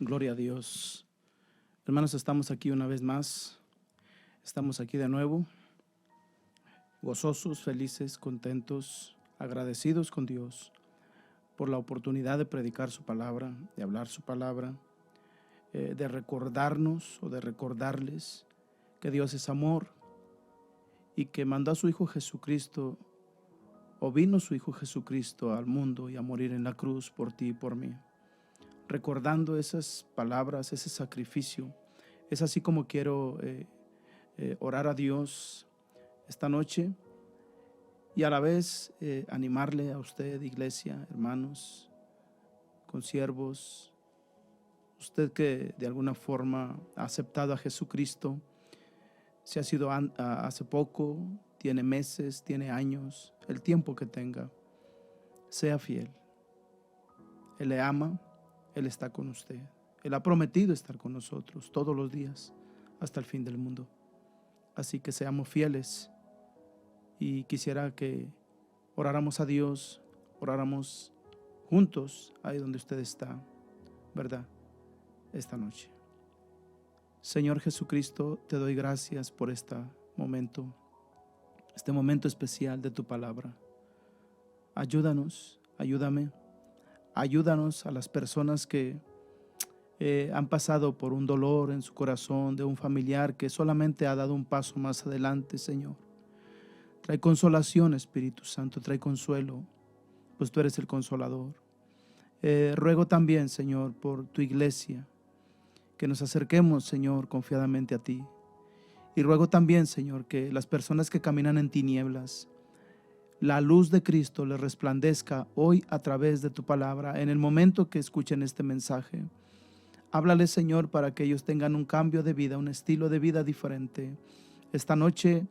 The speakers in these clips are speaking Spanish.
Gloria a Dios. Hermanos, estamos aquí una vez más. Estamos aquí de nuevo, gozosos, felices, contentos, agradecidos con Dios por la oportunidad de predicar su palabra, de hablar su palabra, de recordarnos o de recordarles que Dios es amor y que mandó a su Hijo Jesucristo, o vino su Hijo Jesucristo al mundo y a morir en la cruz por ti y por mí. Recordando esas palabras, ese sacrificio, es así como quiero orar a Dios esta noche y a la vez animarle a usted, iglesia, hermanos, consiervos, usted que de alguna forma ha aceptado a Jesucristo, si ha sido hace poco, tiene meses, tiene años, el tiempo que tenga, sea fiel. Él le ama, Él está con usted. Él ha prometido estar con nosotros todos los días hasta el fin del mundo. Así que seamos fieles y quisiera que oráramos a Dios, oráramos juntos ahí donde usted está, ¿verdad? Esta noche. Señor Jesucristo, te doy gracias por este momento especial de tu palabra. Ayúdanos, ayúdanos a las personas que han pasado por un dolor en su corazón de un familiar que solamente ha dado un paso más adelante, Señor. Trae consolación, Espíritu Santo, trae consuelo, pues tú eres el consolador. Ruego también, Señor, por tu iglesia, que nos acerquemos, Señor, confiadamente a ti. Y ruego también, Señor, que las personas que caminan en tinieblas, la luz de Cristo les resplandezca hoy a través de tu palabra, en el momento que escuchen este mensaje. Háblales, Señor, para que ellos tengan un cambio de vida, un estilo de vida diferente. Esta noche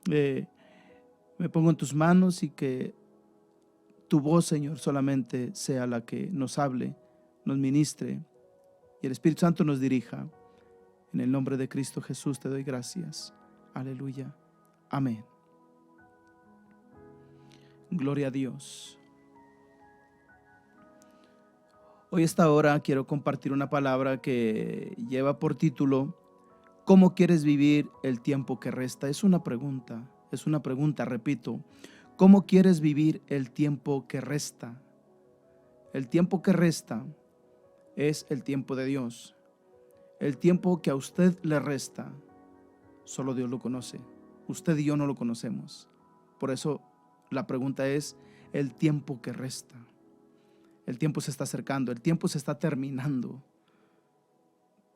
me pongo en tus manos y que tu voz, Señor, solamente sea la que nos hable, nos ministre y el Espíritu Santo nos dirija. En el nombre de Cristo Jesús te doy gracias. Aleluya. Amén. Gloria a Dios. Hoy a esta hora quiero compartir una palabra que lleva por título ¿Cómo quieres vivir el tiempo que resta? Es una pregunta, repito. ¿Cómo quieres vivir el tiempo que resta? El tiempo que resta es el tiempo de Dios. El tiempo que a usted le resta, solo Dios lo conoce. Usted y yo no lo conocemos. Por eso la pregunta es el tiempo que resta. El tiempo se está acercando, el tiempo se está terminando.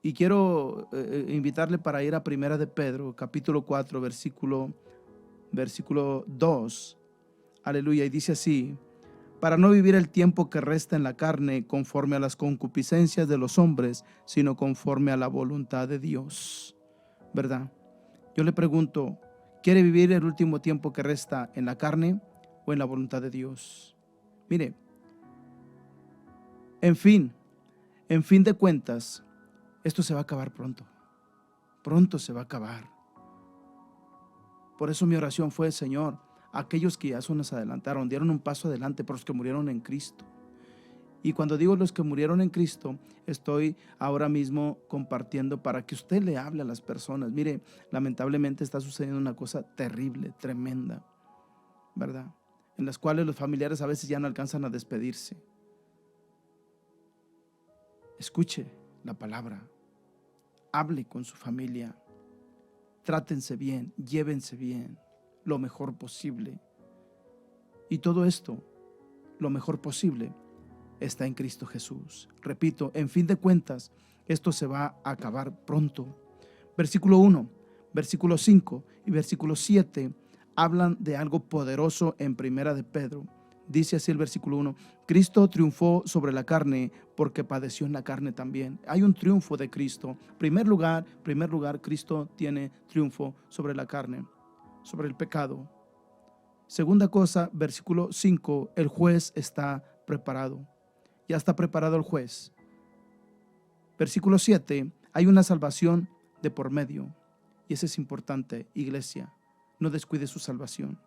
Y quiero invitarle para ir a Primera de Pedro, capítulo 4, versículo 2. Aleluya, y dice así: para no vivir el tiempo que resta en la carne conforme a las concupiscencias de los hombres, sino conforme a la voluntad de Dios. ¿Verdad? Yo le pregunto, ¿quiere vivir el último tiempo que resta en la carne o en la voluntad de Dios? Mire, en fin de cuentas, esto se va a acabar pronto. Pronto se va a acabar. Por eso mi oración fue, Señor, aquellos que ya se nos adelantaron, dieron un paso adelante, por los que murieron en Cristo. Y cuando digo los que murieron en Cristo, estoy ahora mismo compartiendo para que usted le hable a las personas. Mire, lamentablemente está sucediendo una cosa terrible, tremenda, ¿verdad? En las cuales los familiares a veces ya no alcanzan a despedirse. Escuche la palabra, hable con su familia, trátense bien, llévense bien, lo mejor posible. Y todo esto, lo mejor posible, está en Cristo Jesús. Repito, en fin de cuentas, esto se va a acabar pronto. Versículo 1, versículo 5 y versículo 7 hablan de algo poderoso en Primera de Pedro. Dice así el versículo 1: Cristo triunfó sobre la carne porque padeció en la carne también. Hay un triunfo de Cristo. Primer lugar, Cristo tiene triunfo sobre la carne, sobre el pecado. Segunda cosa, versículo 5, el juez está preparado. Ya está preparado el juez. Versículo 7, hay una salvación de por medio. Y eso es importante, iglesia. No descuide su salvación.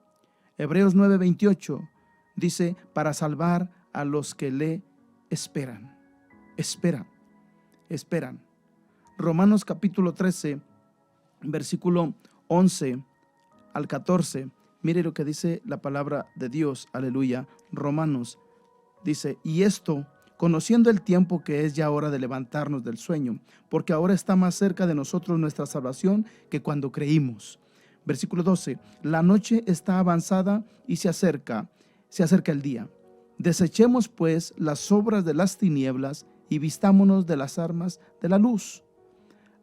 Hebreos 9:28 dice, para salvar a los que le esperan. Espera. esperan. Romanos capítulo 13, versículo 11 al 14. Mire lo que dice la palabra de Dios. Aleluya. Romanos dice: y esto, conociendo el tiempo que es ya hora de levantarnos del sueño, porque ahora está más cerca de nosotros nuestra salvación que cuando creímos. Versículo 12. La noche está avanzada y se acerca el día. Desechemos pues las obras de las tinieblas y vistámonos de las armas de la luz.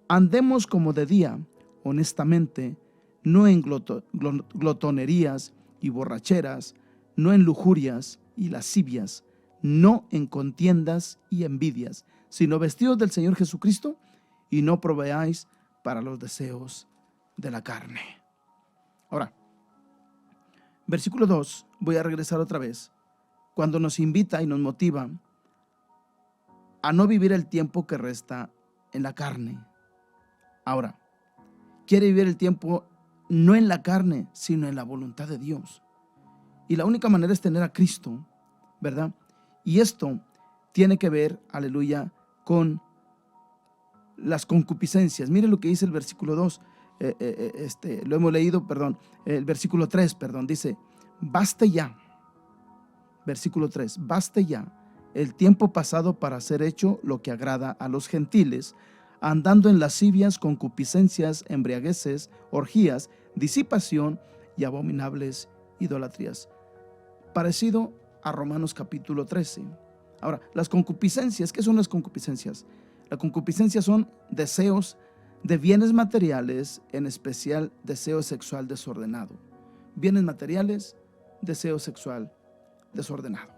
Andemos como de día, honestamente, no en glotonerías y borracheras, no en lujurias y lascivias, no en contiendas y envidias, sino vestidos del Señor Jesucristo, y no proveáis para los deseos de la carne. Ahora, versículo 2, voy a regresar otra vez, cuando nos invita y nos motiva a no vivir el tiempo que resta en la carne. Ahora, quiere vivir el tiempo no en la carne, sino en la voluntad de Dios. Y la única manera es tener a Cristo, ¿verdad? Y esto tiene que ver, aleluya, con las concupiscencias. Mire lo que dice el versículo 2, lo hemos leído, el versículo 3, dice: baste ya, versículo 3, baste ya el tiempo pasado para hacer hecho lo que agrada a los gentiles, andando en lascivias, concupiscencias, embriagueces, orgías, disipación y abominables idolatrías. Parecido a Romanos capítulo 13. Ahora, las concupiscencias, ¿qué son las concupiscencias? Las concupiscencias son deseos de bienes materiales, en especial deseo sexual desordenado. Bienes materiales, deseo sexual desordenado.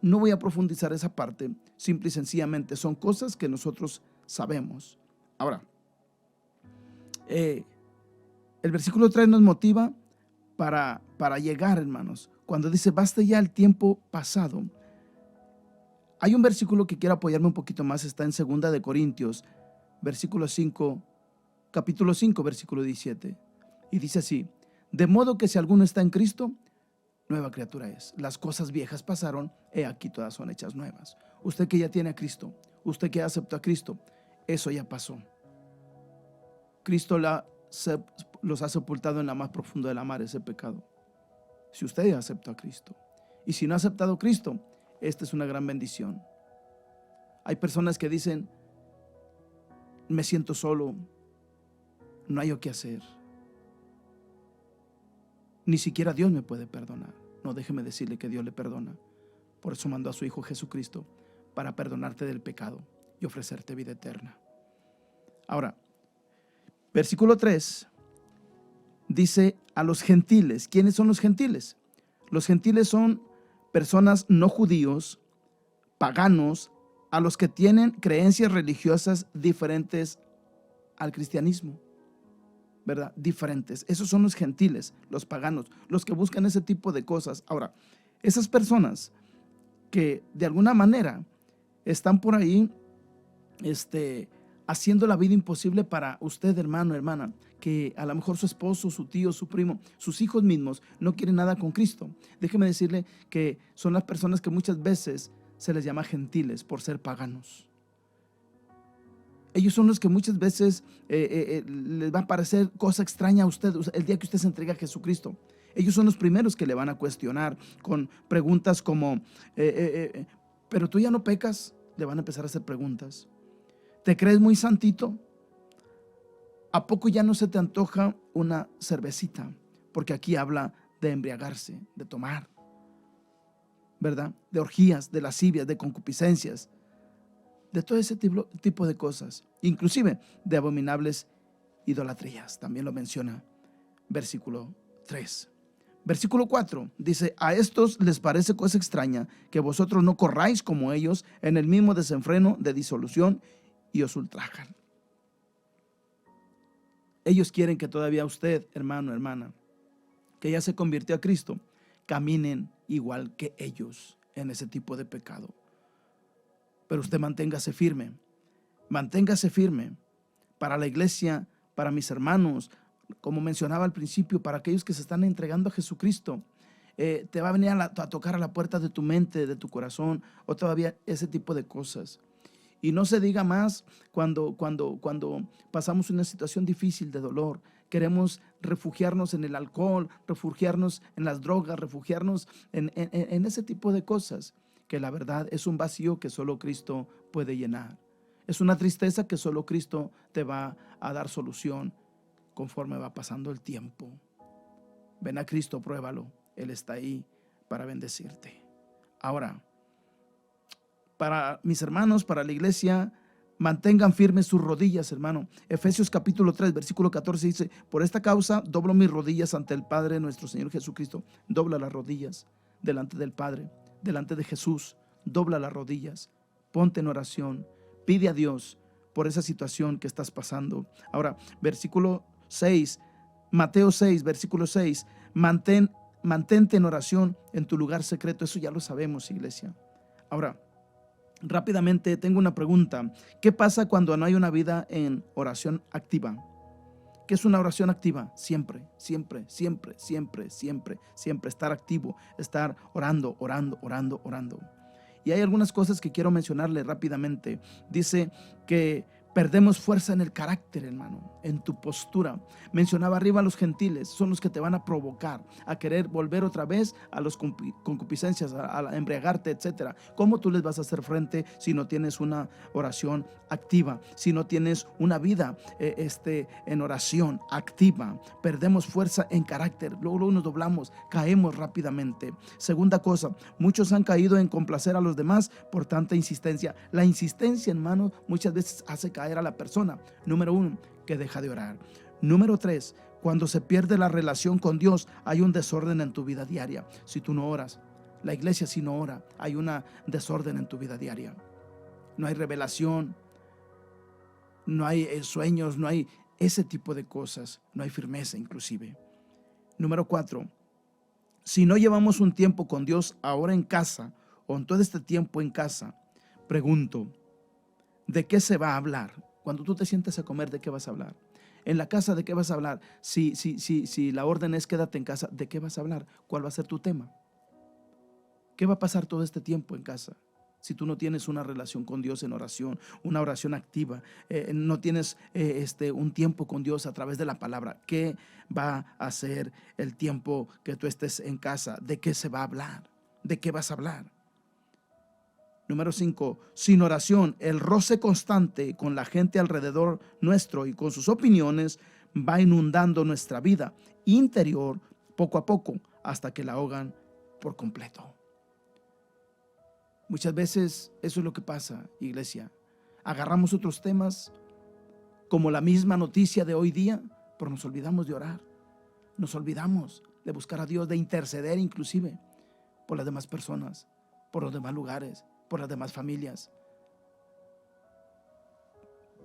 No voy a profundizar esa parte, simple y sencillamente son cosas que nosotros sabemos. Ahora, el versículo 3 nos motiva para llegar, hermanos. Cuando dice: baste ya el tiempo pasado. Hay un versículo que quiero apoyarme un poquito más, está en 2 de Corintios, capítulo 5, versículo 17. Y dice así: de modo que si alguno está en Cristo, nueva criatura es. Las cosas viejas pasaron, he aquí todas son hechas nuevas. Usted que ya tiene a Cristo, usted que ya aceptó a Cristo, eso ya pasó. Cristo los ha sepultado en la más profunda de la mar, ese pecado. Si usted ya aceptó a Cristo. Y si no ha aceptado a Cristo, esta es una gran bendición. Hay personas que dicen: me siento solo, no hay qué hacer. Ni siquiera Dios me puede perdonar. No, déjeme decirle que Dios le perdona. Por eso mandó a su Hijo Jesucristo, para perdonarte del pecado y ofrecerte vida eterna. Ahora, versículo 3 dice: a los gentiles. ¿Quiénes son los gentiles? Los gentiles son personas no judíos, paganos, a los que tienen creencias religiosas diferentes al cristianismo, ¿verdad? Diferentes. Esos son los gentiles, los paganos, los que buscan ese tipo de cosas. Ahora, esas personas que de alguna manera están por ahí haciendo la vida imposible para usted, hermano, hermana, que a lo mejor su esposo, su tío, su primo, sus hijos mismos no quieren nada con Cristo. Déjeme decirle que son las personas que muchas veces se les llama gentiles por ser paganos. Ellos son los que muchas veces les va a parecer cosa extraña a usted el día que usted se entrega a Jesucristo. Ellos son los primeros que le van a cuestionar con preguntas como: ¿pero tú ya no pecas? Le van a empezar a hacer preguntas. ¿Te crees muy santito? ¿A poco ya no se te antoja una cervecita? Porque aquí habla de embriagarse, de tomar, ¿verdad? De orgías, de lascivias, de concupiscencias, de todo ese tipo de cosas, inclusive de abominables idolatrías. También lo menciona versículo 3. Versículo 4 dice: a estos les parece cosa extraña que vosotros no corráis como ellos en el mismo desenfreno de disolución, y os ultrajan. Ellos quieren que todavía usted, hermano, hermana, que ya se convirtió a Cristo, caminen igual que ellos en ese tipo de pecado. Pero usted manténgase firme para la iglesia, para mis hermanos, como mencionaba al principio, para aquellos que se están entregando a Jesucristo. Te va a venir a tocar a la puerta de tu mente, de tu corazón, o todavía ese tipo de cosas. Y no se diga más cuando pasamos una situación difícil de dolor. Queremos refugiarnos en el alcohol, refugiarnos en las drogas, refugiarnos en ese tipo de cosas, que la verdad es un vacío que solo Cristo puede llenar. Es una tristeza que solo Cristo te va a dar solución conforme va pasando el tiempo. Ven a Cristo, pruébalo. Él está ahí para bendecirte. Ahora, para mis hermanos, para la iglesia, mantengan firmes sus rodillas, hermano. Efesios capítulo 3, versículo 14 dice: por esta causa doblo mis rodillas ante el Padre nuestro Señor Jesucristo. Dobla las rodillas delante del Padre, delante de Jesús. Dobla las rodillas, ponte en oración, pide a Dios por esa situación que estás pasando. Ahora, versículo 6, Mateo 6, versículo 6, mantente en oración en tu lugar secreto. Eso ya lo sabemos, iglesia. Ahora, rápidamente tengo una pregunta. ¿Qué pasa cuando no hay una vida en oración activa? ¿Qué es una oración activa? Siempre estar activo, estar orando. Y hay algunas cosas que quiero mencionarle rápidamente. Dice que perdemos fuerza en el carácter, hermano, en tu postura. Mencionaba arriba a los gentiles, son los que te van a provocar a querer volver otra vez a las concupiscencias, a embriagarte, etcétera. ¿Cómo tú les vas a hacer frente si no tienes una oración activa? Si no tienes una vida en oración activa. Perdemos fuerza en carácter, luego nos doblamos, caemos rápidamente. Segunda cosa, muchos han caído en complacer a los demás por tanta insistencia. La insistencia, hermano, muchas veces hace caer a la persona. Número 1, que deja de orar. Número 3, cuando se pierde la relación con Dios, hay un desorden en tu vida diaria. Si tú no oras, la iglesia si no ora, hay un desorden en tu vida diaria. No hay revelación, no hay sueños, no hay ese tipo de cosas, no hay firmeza inclusive. Número 4, si no llevamos un tiempo con Dios ahora en casa o en todo este tiempo en casa, pregunto, ¿de qué se va a hablar? Cuando tú te sientes a comer, ¿de qué vas a hablar? En la casa, ¿de qué vas a hablar? Si la orden es quédate en casa, ¿de qué vas a hablar? ¿Cuál va a ser tu tema? ¿Qué va a pasar todo este tiempo en casa? Si tú no tienes una relación con Dios en oración, una oración activa, no tienes un tiempo con Dios a través de la palabra, ¿qué va a ser el tiempo que tú estés en casa? ¿De qué se va a hablar? ¿De qué vas a hablar? Número 5, sin oración, el roce constante con la gente alrededor nuestro y con sus opiniones va inundando nuestra vida interior poco a poco hasta que la ahogan por completo. Muchas veces eso es lo que pasa, iglesia. Agarramos otros temas como la misma noticia de hoy día, pero nos olvidamos de orar. Nos olvidamos de buscar a Dios, de interceder inclusive por las demás personas, por los demás lugares, por las demás familias,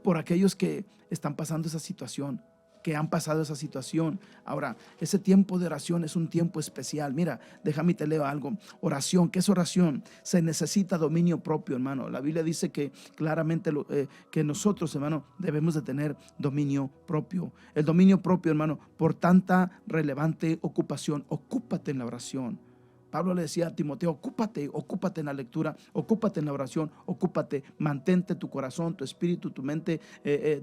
por aquellos que están pasando esa situación, que han pasado esa situación. Ahora, ese tiempo de oración es un tiempo especial. Mira, déjame te leo algo. Oración, ¿qué es oración? Se necesita dominio propio, hermano. La Biblia dice que claramente que nosotros, hermano, debemos de tener dominio propio. El dominio propio, hermano, por tanta relevante ocupación. Ocúpate en la oración. Pablo le decía a Timoteo, ocúpate en la lectura, ocúpate en la oración, ocúpate, mantente tu corazón, tu espíritu, tu mente,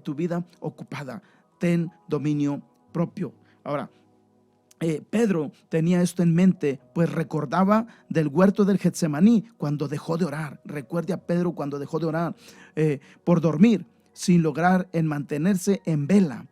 tu vida ocupada. Ten dominio propio. Ahora, Pedro tenía esto en mente, pues recordaba del huerto del Getsemaní cuando dejó de orar. Recuerde a Pedro cuando dejó de orar por dormir, sin lograr en mantenerse en vela.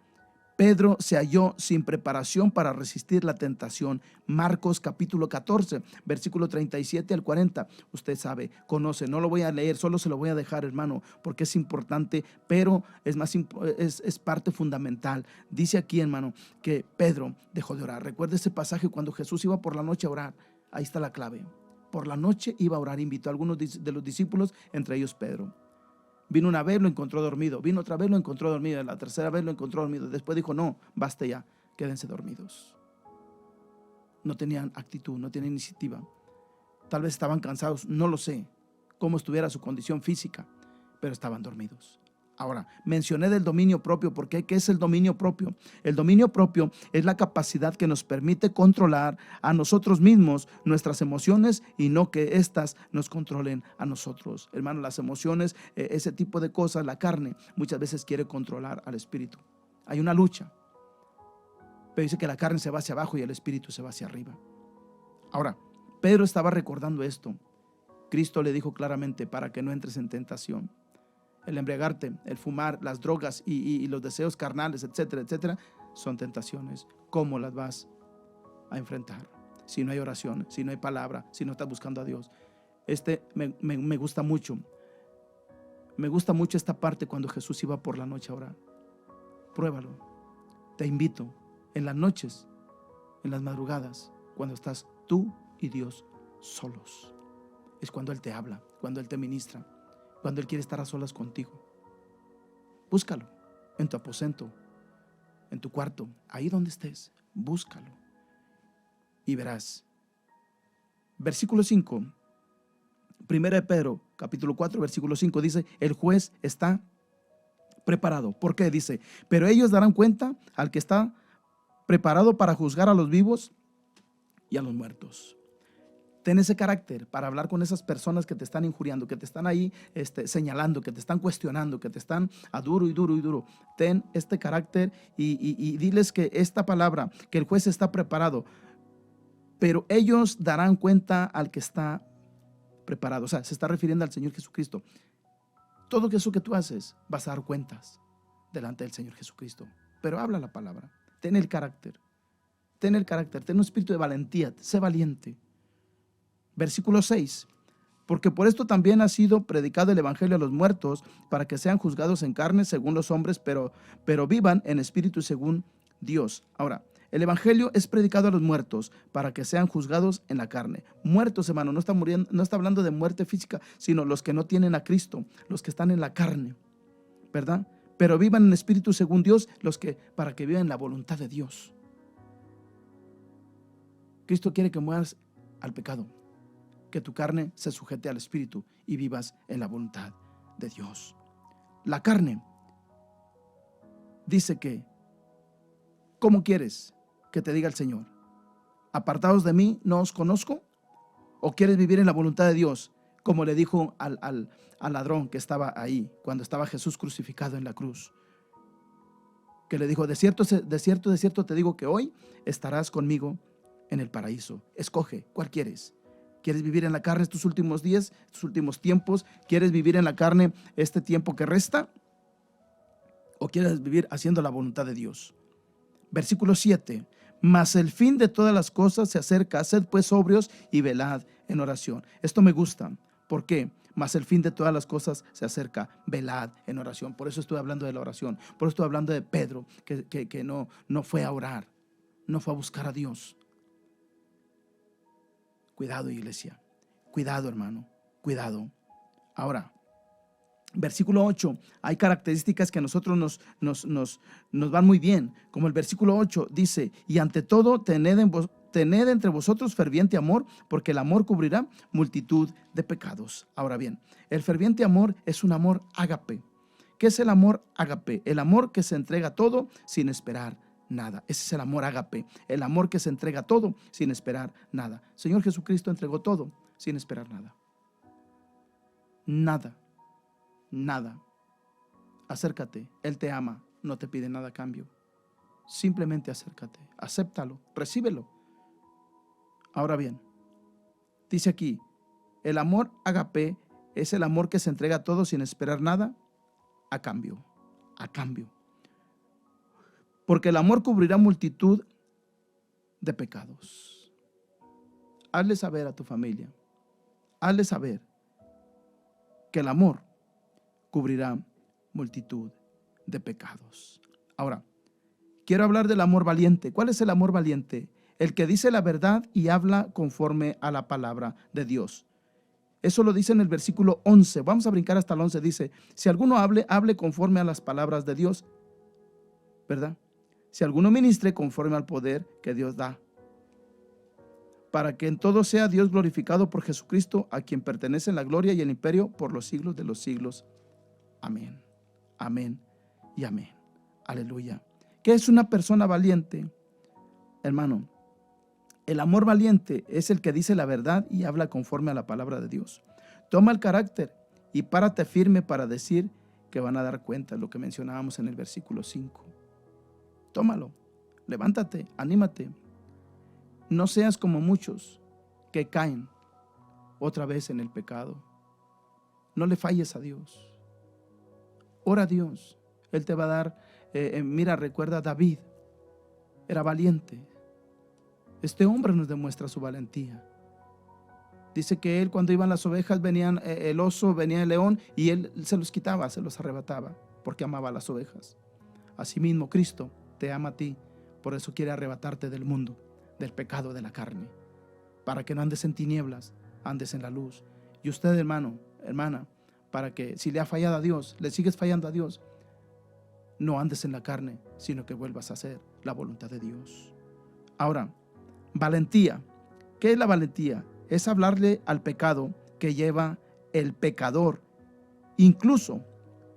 Pedro se halló sin preparación para resistir la tentación. Marcos capítulo 14, versículo 37 al 40. Usted sabe, conoce, no lo voy a leer, solo se lo voy a dejar, hermano, porque es importante, pero es parte fundamental. Dice aquí, hermano, que Pedro dejó de orar. Recuerda ese pasaje cuando Jesús iba por la noche a orar. Ahí está la clave. Por la noche iba a orar, invitó a algunos de los discípulos, entre ellos Pedro. Vino una vez, lo encontró dormido. Vino otra vez, lo encontró dormido. La tercera vez lo encontró dormido. Después dijo, no, basta ya, quédense dormidos. No tenían actitud, no tenían iniciativa. Tal vez estaban cansados, no lo sé, cómo estuviera su condición física, pero estaban dormidos. Ahora, mencioné del dominio propio, porque ¿qué es el dominio propio? El dominio propio es la capacidad que nos permite controlar a nosotros mismos, nuestras emociones, y no que éstas nos controlen a nosotros. Hermano, las emociones, ese tipo de cosas, la carne, muchas veces quiere controlar al espíritu. Hay una lucha, pero dice que la carne se va hacia abajo y el espíritu se va hacia arriba. Ahora, Pedro estaba recordando esto. Cristo le dijo claramente, para que no entres en tentación. El embriagarte, el fumar, las drogas y los deseos carnales, etcétera, etcétera, son tentaciones. ¿Cómo las vas a enfrentar? Si no hay oración, si no hay palabra, si no estás buscando a Dios. Me gusta mucho. Me gusta mucho esta parte cuando Jesús iba por la noche a orar. Pruébalo. Te invito, en las noches, en las madrugadas, cuando estás tú y Dios solos. Es cuando Él te habla, cuando Él te ministra, cuando Él quiere estar a solas contigo. Búscalo en tu aposento, en tu cuarto, ahí donde estés, búscalo y verás. Versículo 5, 1 de Pedro, capítulo 4, versículo 5, dice, el juez está preparado. ¿Por qué? Dice, pero ellos darán cuenta al que está preparado para juzgar a los vivos y a los muertos. Ten ese carácter para hablar con esas personas que te están injuriando, que te están ahí señalando, que te están cuestionando, que te están a duro y duro y duro. Ten este carácter y diles que esta palabra, que el juez está preparado, pero ellos darán cuenta al que está preparado. O sea, se está refiriendo al Señor Jesucristo. Todo eso que tú haces, vas a dar cuentas delante del Señor Jesucristo. Pero habla la palabra. Ten el carácter. Ten el carácter. Ten un espíritu de valentía. Sé valiente. Versículo 6, porque por esto también ha sido predicado el evangelio a los muertos, para que sean juzgados en carne según los hombres, pero vivan en espíritu según Dios. Ahora, el evangelio es predicado a los muertos, para que sean juzgados en la carne. Muertos, hermano, no está muriendo, no está hablando de muerte física, sino los que no tienen a Cristo, los que están en la carne, ¿verdad? Pero vivan en espíritu según Dios, para que vivan la voluntad de Dios. Cristo quiere que mueras al pecado, que tu carne se sujete al espíritu y vivas en la voluntad de Dios. La carne dice que, ¿cómo quieres que te diga el Señor? ¿Apartados de mí, no os conozco? ¿O quieres vivir en la voluntad de Dios? Como le dijo al ladrón que estaba ahí, cuando estaba Jesús crucificado en la cruz. Que le dijo, de cierto, de cierto te digo que hoy estarás conmigo en el paraíso. Escoge, ¿cuál quieres? ¿Quieres vivir en la carne estos últimos días, estos últimos tiempos? ¿Quieres vivir en la carne este tiempo que resta? ¿O quieres vivir haciendo la voluntad de Dios? Versículo 7. Mas el fin de todas las cosas se acerca. Sed pues sobrios y velad en oración. Esto me gusta. ¿Por qué? Mas el fin de todas las cosas se acerca. Velad en oración. Por eso estoy hablando de la oración. Por eso estoy hablando de Pedro, que no fue a orar. No fue a buscar a Dios. Cuidado, iglesia. Cuidado, hermano. Cuidado. Ahora, versículo 8. Hay características que a nosotros nos van muy bien. Como el versículo 8 dice, y ante todo tened entre vosotros ferviente amor, porque el amor cubrirá multitud de pecados. Ahora bien, el ferviente amor es un amor ágape. ¿Qué es el amor ágape? El amor que se entrega todo sin esperar nada. Ese es el amor ágape, el amor que se entrega todo sin esperar nada. Señor Jesucristo entregó todo sin esperar nada. Nada. Acércate, Él te ama, no te pide nada a cambio. Simplemente acércate, acéptalo, recíbelo. Ahora bien, dice aquí, el amor ágape es el amor que se entrega todo sin esperar nada a cambio. Porque el amor cubrirá multitud de pecados. Hazle saber a tu familia, hazle saber que el amor cubrirá multitud de pecados. Ahora, quiero hablar del amor valiente. ¿Cuál es el amor valiente? El que dice la verdad y habla conforme a la palabra de Dios. Eso lo dice en el versículo 11. Vamos a brincar hasta el 11. Dice, si alguno hable conforme a las palabras de Dios, ¿verdad? Si alguno ministre conforme al poder que Dios da, para que en todo sea Dios glorificado por Jesucristo, a quien pertenecen la gloria y el imperio por los siglos de los siglos. Amén. Amén y amén. Aleluya. ¿Qué es una persona valiente? Hermano, el amor valiente es el que dice la verdad y habla conforme a la palabra de Dios. Toma el carácter y párate firme para decir que van a dar cuenta, lo que mencionábamos en el versículo 5. Tómalo, levántate, anímate. No seas como muchos que caen otra vez en el pecado. No le falles a Dios. Ora a Dios. Él te va a dar, mira, recuerda a David. Era valiente. Este hombre nos demuestra su valentía. Dice que él, cuando iban las ovejas, venían el oso, venía el león, y él se los quitaba, se los arrebataba, porque amaba a las ovejas. Asimismo, Cristo te ama a ti, por eso quiere arrebatarte del mundo, del pecado de la carne, para que no andes en tinieblas, andes en la luz. Y usted, hermano, hermana, para que si le ha fallado a Dios, le sigues fallando a Dios, no andes en la carne, sino que vuelvas a hacer la voluntad de Dios. Ahora, valentía. ¿Qué es la valentía? Es hablarle al pecado que lleva el pecador, incluso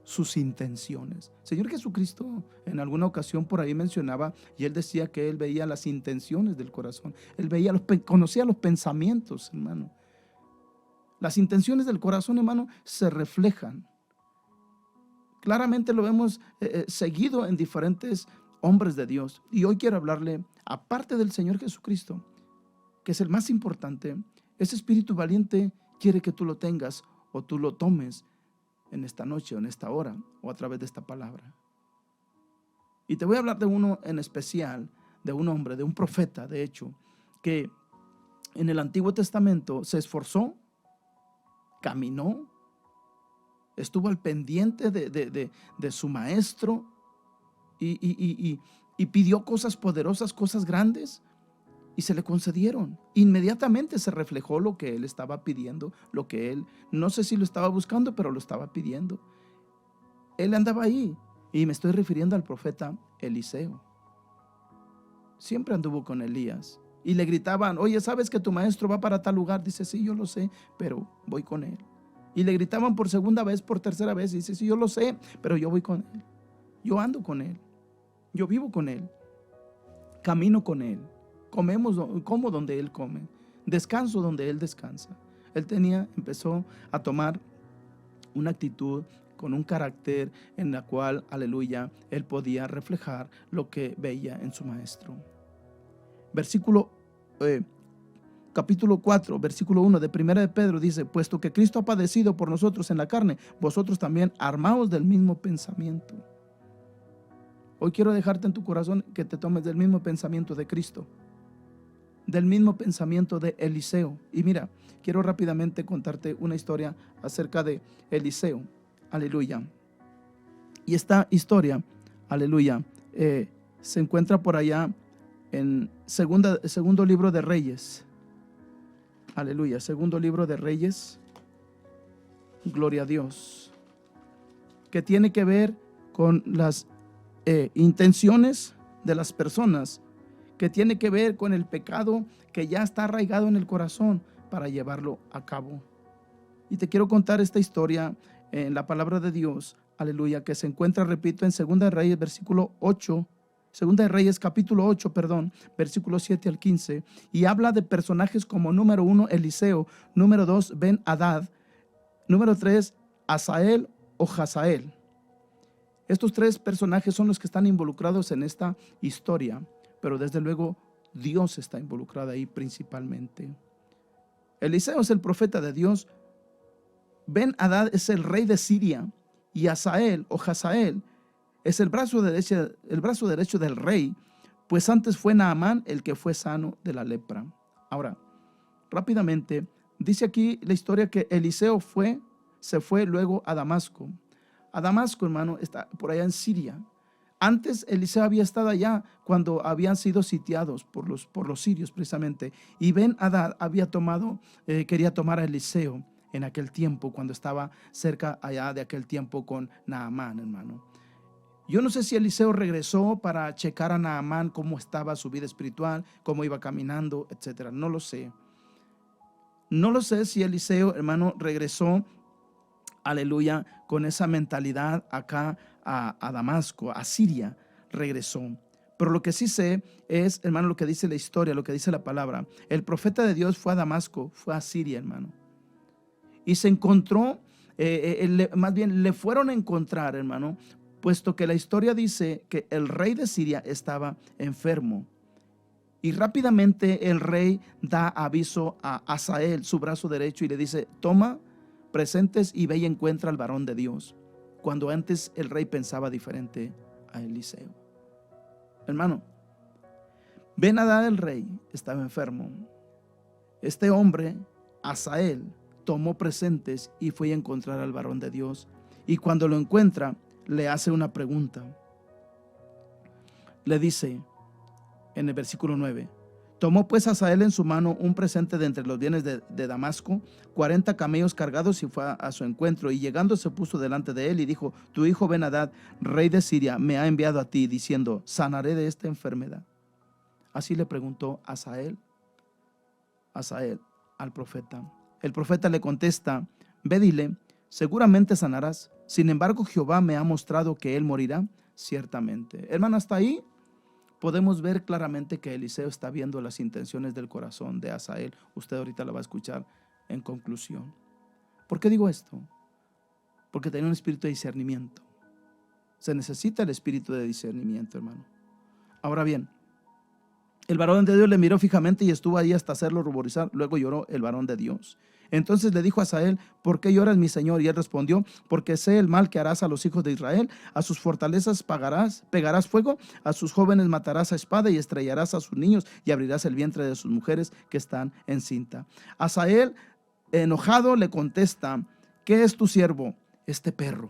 sus intenciones. Señor Jesucristo en alguna ocasión por ahí mencionaba, y él decía que él veía las intenciones del corazón. Él veía conocía los pensamientos, hermano. Las intenciones del corazón, hermano, se reflejan. Claramente lo vemos seguido en diferentes hombres de Dios. Y hoy quiero hablarle, aparte del Señor Jesucristo, que es el más importante, ese espíritu valiente quiere que tú lo tengas o tú lo tomes en esta noche o en esta hora o a través de esta palabra. Y te voy a hablar de uno en especial, de un hombre, de un profeta, de hecho, que en el Antiguo Testamento se esforzó, caminó, estuvo al pendiente de su maestro y pidió cosas poderosas, cosas grandes, y se le concedieron. Inmediatamente se reflejó lo que él estaba pidiendo, lo que él, no sé si lo estaba buscando, pero lo estaba pidiendo. Él andaba ahí, y me estoy refiriendo al profeta Eliseo. Siempre anduvo con Elías, y le gritaban, oye, ¿sabes que tu maestro va para tal lugar? Dice, sí, yo lo sé, pero voy con él. Y le gritaban por segunda vez, por tercera vez, y dice, sí, yo lo sé, pero yo voy con él. Yo ando con él, yo vivo con él, camino con él. Como donde él come, descanso donde él descansa. Él empezó a tomar una actitud con un carácter en la cual, aleluya, él podía reflejar lo que veía en su maestro. Capítulo 4, versículo 1 de Primera de Pedro dice, puesto que Cristo ha padecido por nosotros en la carne, vosotros también armaos del mismo pensamiento. Hoy quiero dejarte en tu corazón que te tomes del mismo pensamiento de Cristo, del mismo pensamiento de Eliseo. Y mira, quiero rápidamente contarte una historia acerca de Eliseo. Aleluya. Y esta historia, aleluya, se encuentra por allá en segundo libro de Reyes. Aleluya, segundo libro de Reyes. Gloria a Dios. Que tiene que ver con las intenciones de las personas, que tiene que ver con el pecado que ya está arraigado en el corazón para llevarlo a cabo. Y te quiero contar esta historia en la palabra de Dios, aleluya, que se encuentra, repito, en Segunda de Reyes, versículo 8, Segunda de Reyes, capítulo 8, versículo 7 al 15, y habla de personajes como número 1, Eliseo, número 2, Ben-Hadad, número 3, Asael o Hazael. Estos tres personajes son los que están involucrados en esta historia, pero desde luego Dios está involucrado ahí principalmente. Eliseo es el profeta de Dios, Ben-Hadad es el rey de Siria, y Asael o Hazael es el brazo derecho del rey, pues antes fue Naamán el que fue sano de la lepra. Ahora, rápidamente, dice aquí la historia que Eliseo se fue luego a Damasco. A Damasco, hermano, está por allá en Siria. Antes Eliseo había estado allá cuando habían sido sitiados por los sirios precisamente. Y Ben-Hadad quería tomar a Eliseo en aquel tiempo, cuando estaba cerca allá de aquel tiempo con Naamán, hermano. Yo no sé si Eliseo regresó para checar a Naamán cómo estaba su vida espiritual, cómo iba caminando, etcétera. No lo sé. No lo sé si Eliseo, hermano, regresó aleluya, con esa mentalidad acá a Damasco, a Siria, regresó. Pero lo que sí sé es, hermano, lo que dice la historia, lo que dice la palabra. El profeta de Dios fue a Damasco, fue a Siria, hermano. Y se encontró, más bien le fueron a encontrar, hermano, puesto que la historia dice que el rey de Siria estaba enfermo. Y rápidamente el rey da aviso a Asael, su brazo derecho, y le dice: toma presentes y ve y encuentra al varón de Dios. Cuando antes el rey pensaba diferente a Eliseo. Hermano, Ben-Hadad el rey estaba enfermo. Este hombre, Asael, tomó presentes y fue a encontrar al varón de Dios. Y cuando lo encuentra, le hace una pregunta. Le dice en el versículo 9: tomó pues Asael en su mano un presente de entre los bienes de Damasco, 40 camellos cargados, y fue a su encuentro. Y llegando se puso delante de él y dijo: tu hijo Ben-Hadad, rey de Siria, me ha enviado a ti diciendo: sanaré de esta enfermedad. Así le preguntó Asael al profeta. El profeta le contesta: ve, dile, seguramente sanarás. Sin embargo, Jehová me ha mostrado que él morirá ciertamente. Hermano, hasta ahí podemos ver claramente que Eliseo está viendo las intenciones del corazón de Asael. Usted ahorita la va a escuchar en conclusión. ¿Por qué digo esto? Porque tenía un espíritu de discernimiento. Se necesita el espíritu de discernimiento, hermano. Ahora bien, el varón de Dios le miró fijamente y estuvo ahí hasta hacerlo ruborizar. Luego lloró el varón de Dios. Entonces le dijo a Asael: ¿por qué lloras, mi señor? Y él respondió: porque sé el mal que harás a los hijos de Israel. A sus fortalezas pegarás fuego, a sus jóvenes matarás a espada, y estrellarás a sus niños y abrirás el vientre de sus mujeres que están encinta. Asael, enojado, le contesta: ¿qué es tu siervo? Este perro.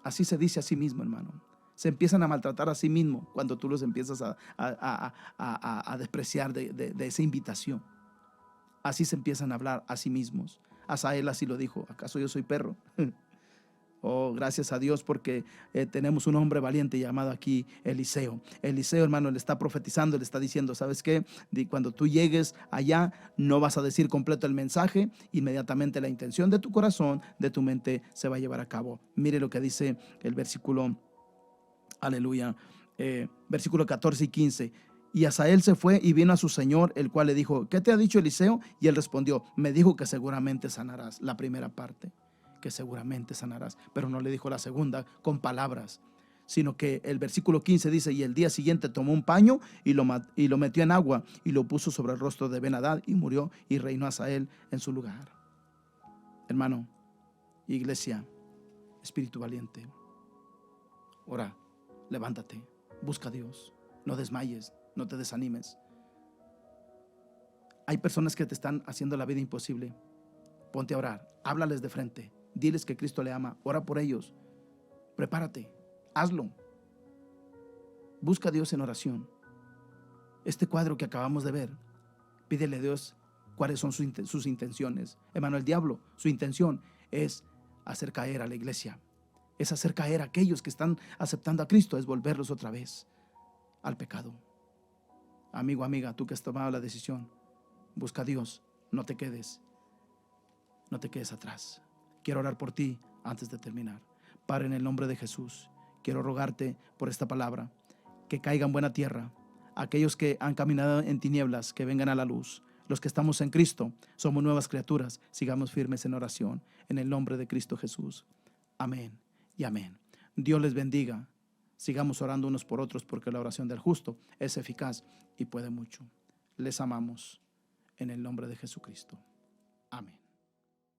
Así se dice a sí mismo, hermano. Se empiezan a maltratar a sí mismo cuando tú los empiezas a despreciar de esa invitación. Así se empiezan a hablar a sí mismos. Asael así lo dijo: ¿acaso yo soy perro? Oh, gracias a Dios, porque tenemos un hombre valiente llamado aquí Eliseo. Eliseo, hermano, le está profetizando, le está diciendo: ¿sabes qué? Cuando tú llegues allá, no vas a decir completo el mensaje. Inmediatamente la intención de tu corazón, de tu mente, se va a llevar a cabo. Mire lo que dice el versículo, aleluya, versículo 14 y 15. Y Asael se fue y vino a su señor, el cual le dijo: ¿qué te ha dicho Eliseo? Y él respondió: me dijo que seguramente sanarás. La primera parte, que seguramente sanarás, pero no le dijo la segunda con palabras, sino que el versículo 15 dice: y el día siguiente tomó un paño y lo metió en agua y lo puso sobre el rostro de Ben-Hadad, y murió, y reinó Asael en su lugar. Hermano, iglesia, espíritu valiente, ora, levántate, busca a Dios, no desmayes, no te desanimes. Hay personas que te están haciendo la vida imposible. Ponte a orar, háblales de frente, diles que Cristo le ama, ora por ellos, prepárate, hazlo. Busca a Dios en oración. Este cuadro que acabamos de ver, pídele a Dios cuáles son sus intenciones. Hermano, el diablo, su intención es hacer caer a la iglesia, es hacer caer a aquellos que están aceptando a Cristo, es volverlos otra vez al pecado. Amigo, amiga, tú que has tomado la decisión, busca a Dios, no te quedes atrás. Quiero orar por ti antes de terminar. Padre, en el nombre de Jesús, quiero rogarte por esta palabra, que caiga en buena tierra. Aquellos que han caminado en tinieblas, que vengan a la luz. Los que estamos en Cristo, somos nuevas criaturas. Sigamos firmes en oración, en el nombre de Cristo Jesús. Amén y amén. Dios les bendiga. Sigamos orando unos por otros, porque la oración del justo es eficaz y puede mucho. Les amamos en el nombre de Jesucristo. Amén.